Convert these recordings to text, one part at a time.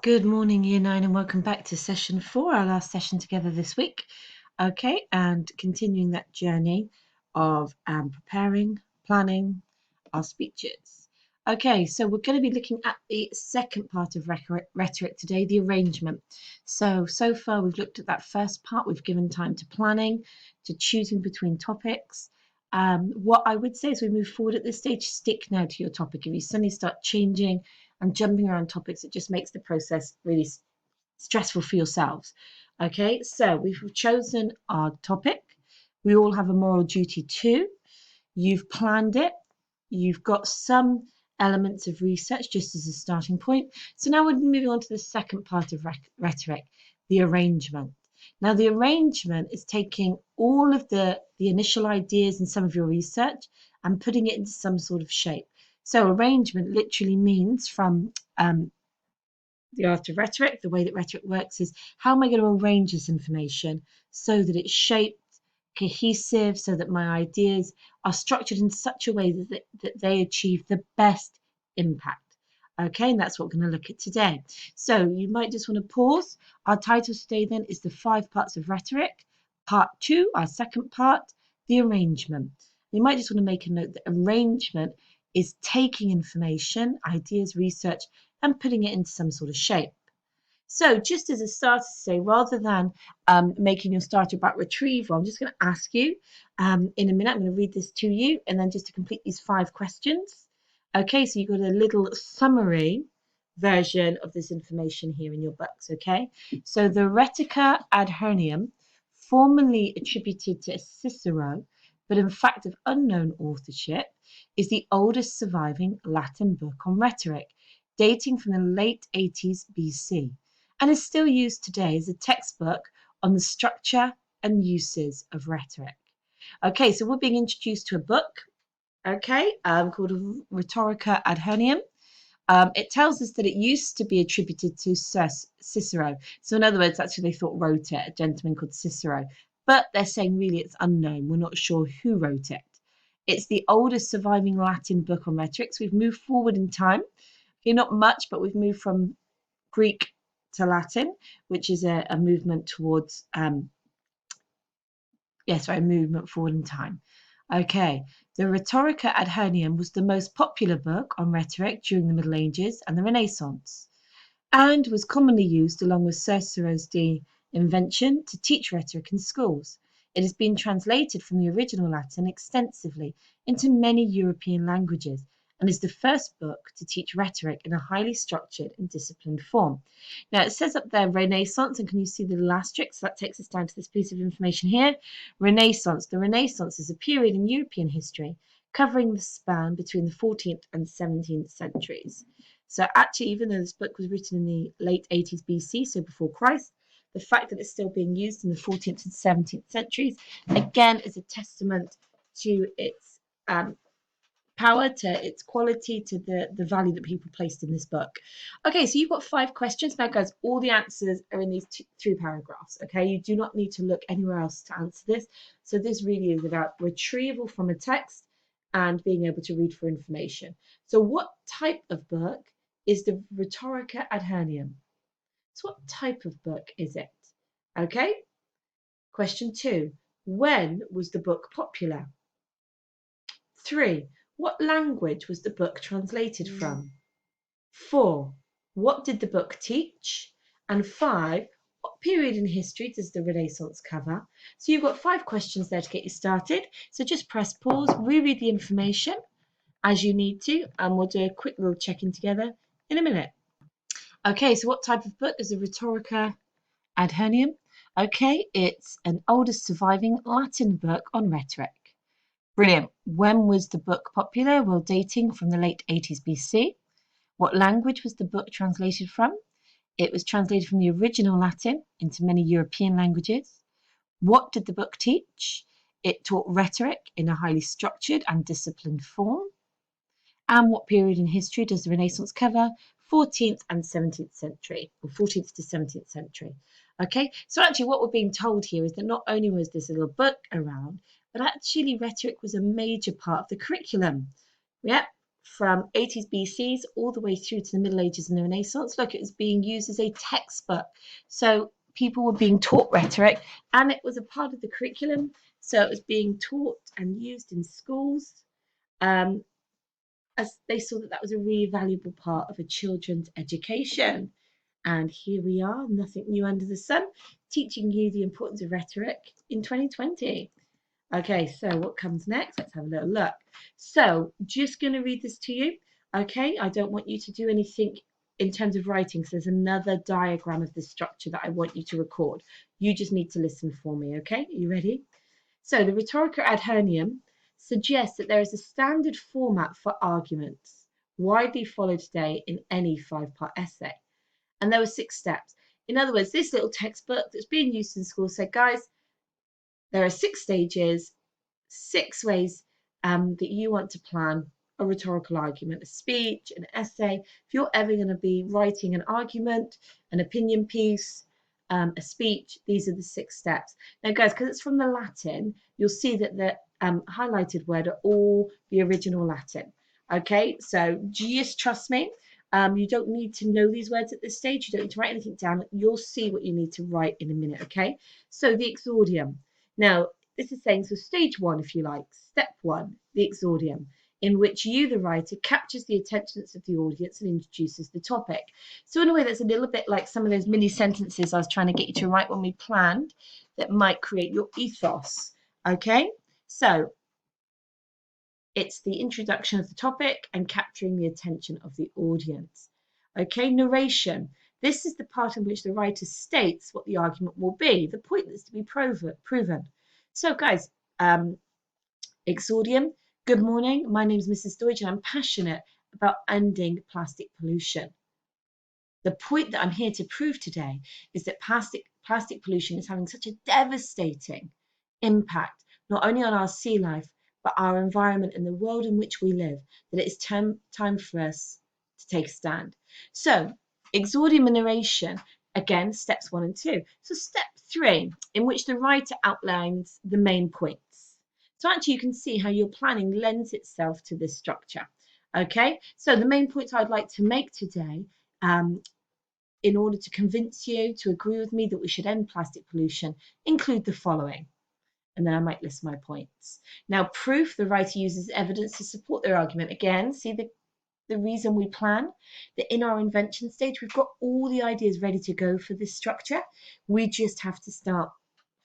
Good morning, Year 9, and welcome back to Session 4, our last session together this week. Okay, and continuing that journey of preparing, planning our speeches. Okay, so we're going to be looking at the second part of rhetoric today, the arrangement. So far we've looked at that first part. We've given time to planning, to choosing between topics. What I would say as we move forward at this stage, stick now to your topic. If you suddenly start changing and jumping around topics, it just makes the process really stressful for yourselves. Okay, so we've chosen our topic. We all have a moral duty too. You've planned it. You've got some elements of research just as a starting point. So now we're moving on to the second part of rhetoric, the arrangement. Now, the arrangement is taking all of the initial ideas and some of your research and putting it into some sort of shape. So arrangement literally means from the art of rhetoric, the way that rhetoric works is how am I going to arrange this information so that it's shaped, cohesive, so that my ideas are structured in such a way that they achieve the best impact. Okay, and that's what we're going to look at today. So you might just want to pause. Our title today then is the 5 parts of rhetoric. Part 2, our second part, the arrangement. You might just want to make a note that arrangement is taking information, ideas, research, and putting it into some sort of shape. So just as a starter to say, rather than making your starter about retrieval, I'm just going to ask you in a minute, I'm going to read this to you, and then just to complete these 5 questions. Okay, so you've got a little summary version of this information here in your books, okay? So the Rhetorica ad Hernium, formerly attributed to Cicero, but in fact of unknown authorship, is the oldest surviving Latin book on rhetoric, dating from the late 80s BC, and is still used today as a textbook on the structure and uses of rhetoric. Okay, so we're being introduced to a book, okay, called Rhetorica ad Hernium. It tells us that it used to be attributed to Cicero. So in other words, that's who they thought wrote it, a gentleman called Cicero. But they're saying really it's unknown. We're not sure who wrote it. It's the oldest surviving Latin book on rhetoric. So we've moved forward in time. Okay, not much, but we've moved from Greek to Latin, which is a movement towards, movement forward in time. Okay, the Rhetorica ad Hernium was the most popular book on rhetoric during the Middle Ages and the Renaissance, and was commonly used along with Cicero's De Invention to teach rhetoric in schools. It has been translated from the original Latin extensively into many European languages and is the first book to teach rhetoric in a highly structured and disciplined form. Now, it says up there Renaissance, and can you see the little asterisk? So that takes us down to this piece of information here. Renaissance. The Renaissance is a period in European history covering the span between the 14th and 17th centuries. So actually, even though this book was written in the late 80s BC, so before Christ, the fact that it's still being used in the 14th and 17th centuries, again, is a testament to its power, to its quality, to the value that people placed in this book. Okay, so you've got 5 questions. Now, guys, all the answers are in these 3 paragraphs, okay? You do not need to look anywhere else to answer this. So this really is about retrieval from a text and being able to read for information. So what type of book is the Rhetorica ad Hernium? So what type of book is it? Okay. Question 2. When was the book popular? 3. What language was the book translated from? 4. What did the book teach? And 5. What period in history does the Renaissance cover? So you've got 5 questions there to get you started. So just press pause, reread the information as you need to, and we'll do a quick little check-in together in a minute. Okay, so what type of book is the Rhetorica ad Hernium? Okay, it's an oldest surviving Latin book on rhetoric. Brilliant. When was the book popular? Well, dating from the late 80s BC. What language was the book translated from? It was translated from the original Latin into many European languages. What did the book teach? It taught rhetoric in a highly structured and disciplined form. And what period in history does the Renaissance cover? 14th and 17th century, or 14th to 17th century. Okay, so actually what we're being told here is that not only was this little book around, but actually rhetoric was a major part of the curriculum. Yeah, from 80s BCs all the way through to the Middle Ages and the Renaissance. Look, it was being used as a textbook. So people were being taught rhetoric, and it was a part of the curriculum. So it was being taught and used in schools, as they saw that that was a really valuable part of a children's education. And here we are, nothing new under the sun, teaching you the importance of rhetoric in 2020. Okay, so what comes next? Let's have a little look. So just going to read this to you. Okay, I don't want you to do anything in terms of writing. So there's another diagram of the structure that I want you to record. You just need to listen for me, okay? Are you ready? So the rhetorica ad hernium suggests that there is a standard format for arguments, widely followed today in any 5-part essay. And there were 6 steps. In other words, this little textbook that's being used in school said, guys, there are 6 stages, 6 ways that you want to plan a rhetorical argument, a speech, an essay. If you're ever going to be writing an argument, an opinion piece, a speech, these are the 6 steps. Now, guys, because it's from the Latin, you'll see that the highlighted word are all the original Latin. Okay, so just trust me. You don't need to know these words at this stage. You don't need to write anything down. You'll see what you need to write in a minute, okay? So the exordium. Now, this is saying, so stage 1, if you like, step 1, the exordium, in which you, the writer, captures the attention of the audience and introduces the topic. So in a way, that's a little bit like some of those mini sentences I was trying to get you to write when we planned that might create your ethos, okay? So it's the introduction of the topic and capturing the attention of the audience. Okay, narration. This is the part in which the writer states what the argument will be, the point that's to be proven. So, guys, exordium. Good morning. My name is Mrs. Deutsch, and I'm passionate about ending plastic pollution. The point that I'm here to prove today is that plastic pollution is having such a devastating impact, not only on our sea life, but our environment and the world in which we live, that it is time for us to take a stand. So, exordium and narration, again, steps 1 and 2. So step 3, in which the writer outlines the main points. So actually you can see how your planning lends itself to this structure. Okay, so the main points I'd like to make today, in order to convince you to agree with me that we should end plastic pollution, include the following. And then I might list my points. Now, proof, the writer uses evidence to support their argument. Again, see the reason we plan, that in our invention stage, we've got all the ideas ready to go for this structure. We just have to start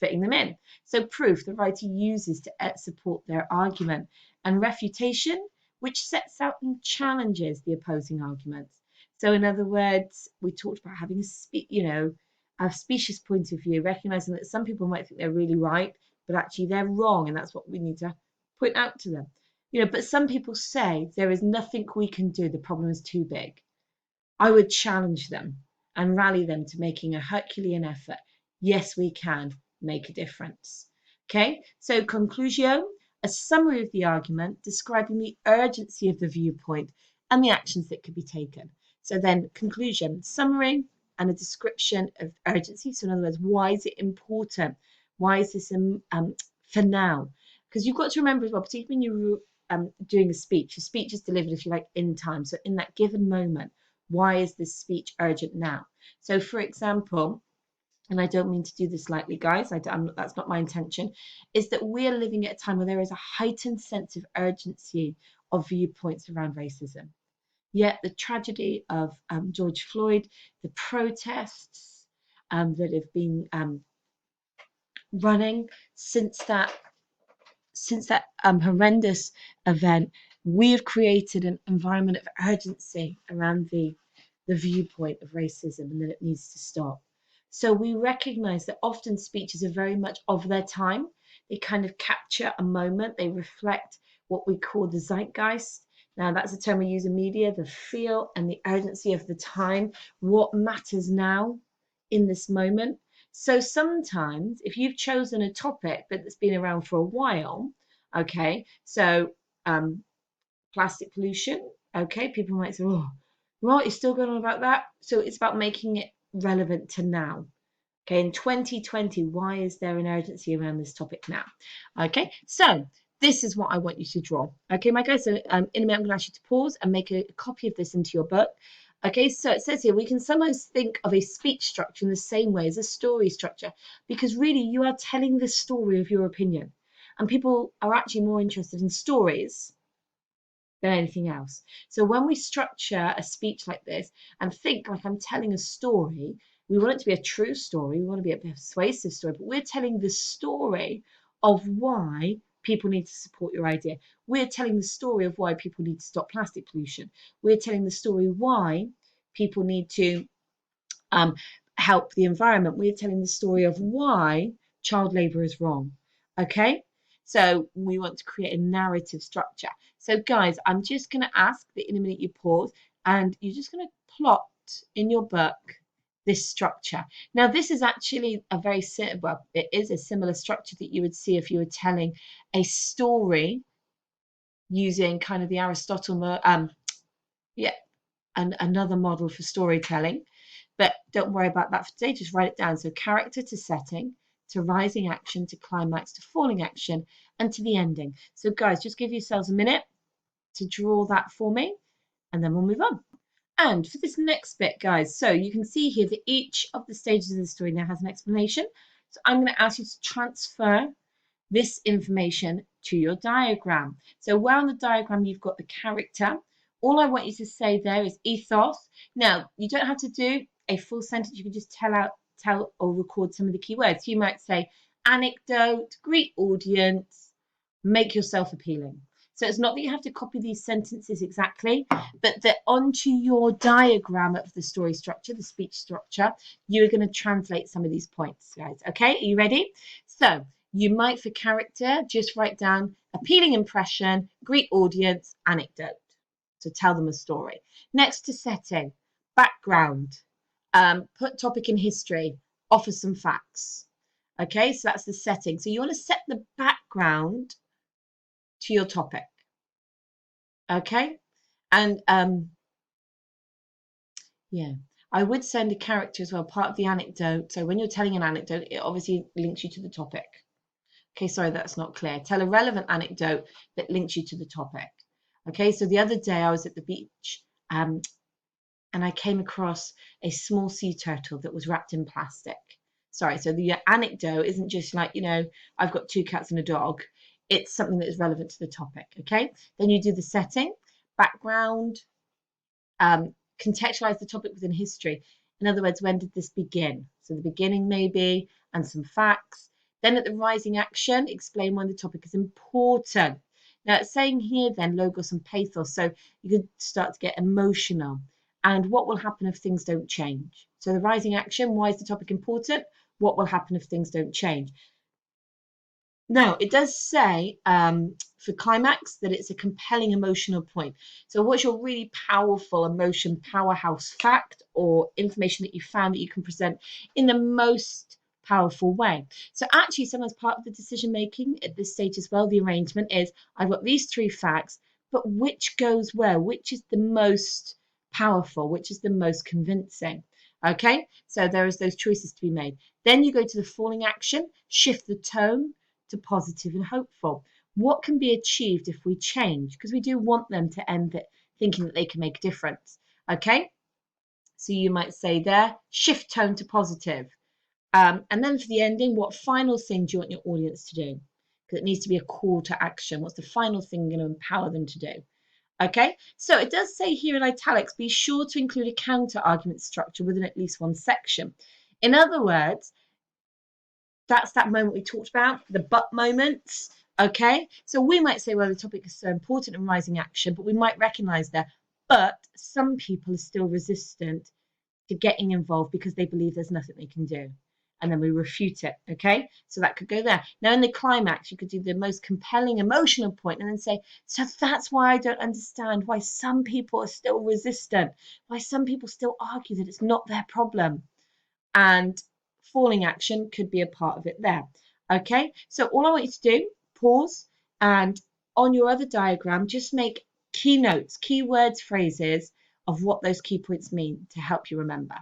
fitting them in. So proof, the writer uses to support their argument. And refutation, which sets out and challenges the opposing arguments. So in other words, we talked about having a specious point of view, recognizing that some people might think they're really right, but actually they're wrong, and that's what we need to point out to them. But some people say there is nothing we can do, the problem is too big. I would challenge them and rally them to making a Herculean effort. Yes, we can make a difference. Okay, so conclusio, a summary of the argument describing the urgency of the viewpoint and the actions that could be taken. So then conclusion, summary, and a description of urgency. So in other words, why is it important? Why is this for now? Because you've got to remember as well, particularly when you're doing a speech is delivered, if you like, in time. So in that given moment, why is this speech urgent now? So for example, and I don't mean to do this lightly, guys, that's not my intention, is that we're living at a time where there is a heightened sense of urgency of viewpoints around racism. Yet the tragedy of George Floyd, the protests that have been running since that horrendous event, we have created an environment of urgency around the viewpoint of racism and that it needs to stop. So we recognize that often speeches are very much of their time. They kind of capture a moment. They reflect what we call the zeitgeist. Now, that's a term we use in media, the feel and the urgency of the time, what matters now in this moment. So sometimes if you've chosen a topic that's been around for a while, okay, so plastic pollution, okay, people might say, oh, well, you're still going on about that. So it's about making it relevant to now. Okay, in 2020, why is there an urgency around this topic now? Okay, so this is what I want you to draw. Okay, my guys, so in a minute, I'm going to ask you to pause and make a copy of this into your book. Okay, so it says here, we can sometimes think of a speech structure in the same way as a story structure, because really you are telling the story of your opinion. And people are actually more interested in stories than anything else. So when we structure a speech like this and think like I'm telling a story, we want it to be a true story, we want to be a persuasive story, but we're telling the story of why people need to support your idea. We're telling the story of why people need to stop plastic pollution. We're telling the story why people need to help the environment. We're telling the story of why child labour is wrong. Okay? So we want to create a narrative structure. So guys, I'm just going to ask that in a minute you pause and you're just going to plot in your book this structure. Now, this is actually a very well, it is a similar structure that you would see if you were telling a story using kind of the Aristotle, and another model for storytelling. But don't worry about that for today, just write it down. So character to setting, to rising action, to climax, to falling action, and to the ending. So guys, just give yourselves a minute to draw that for me, and then we'll move on. And for this next bit, guys, so you can see here that each of the stages of the story now has an explanation. So I'm going to ask you to transfer this information to your diagram. So where on the diagram you've got the character, all I want you to say there is ethos. Now, you don't have to do a full sentence. You can just tell or record some of the key words. You might say anecdote, greet audience, make yourself appealing. So it's not that you have to copy these sentences exactly, but that onto your diagram of the story structure, the speech structure, you're going to translate some of these points, guys. Okay, are you ready? So you might, for character, just write down appealing impression, greet audience, anecdote. So tell them a story. Next to setting, background, put topic in history, offer some facts. Okay, so that's the setting. So you want to set the background to your topic. Okay, and yeah, I would send a character as well, part of the anecdote. So when you're telling an anecdote, it obviously links you to the topic. Okay, sorry, that's not clear. Tell a relevant anecdote that links you to the topic. Okay, so the other day I was at the beach and I came across a small sea turtle that was wrapped in plastic. Sorry, so the anecdote isn't just like, I've got 2 cats and a dog. It's something that is relevant to the topic, okay? Then you do the setting, background, contextualize the topic within history. In other words, when did this begin? So the beginning maybe, and some facts. Then at the rising action, explain when the topic is important. Now it's saying here then logos and pathos, so you could start to get emotional. And what will happen if things don't change? So the rising action, why is the topic important? What will happen if things don't change? Now, it does say for climax that it's a compelling emotional point. So what's your really powerful emotion powerhouse fact or information that you found that you can present in the most powerful way? So actually, sometimes part of the decision making at this stage as well, the arrangement is I've got these 3 facts, but which goes where? Which is the most powerful? Which is the most convincing? Okay, so there is those choices to be made. Then you go to the falling action, shift the tone to positive and hopeful. What can be achieved if we change? Because we do want them to end it thinking that they can make a difference. Okay, so you might say there, shift tone to positive. And then for the ending, what final thing do you want your audience to do? Because it needs to be a call to action. What's the final thing you're going to empower them to do? Okay, so it does say here in italics, be sure to include a counter argument structure within at least one section. In other words, that's that moment we talked about, the but moments. Okay, so we might say, well, the topic is so important in rising action, but we might recognize that, but some people are still resistant to getting involved because they believe there's nothing they can do. And then we refute it. Okay, so that could go there. Now, in the climax, you could do the most compelling emotional point and then say, so that's why I don't understand why some people are still resistant, why some people still argue that it's not their problem. And falling action could be a part of it there. Okay, so all I want you to do, pause, and on your other diagram, just make keynotes, keywords, phrases of what those key points mean to help you remember.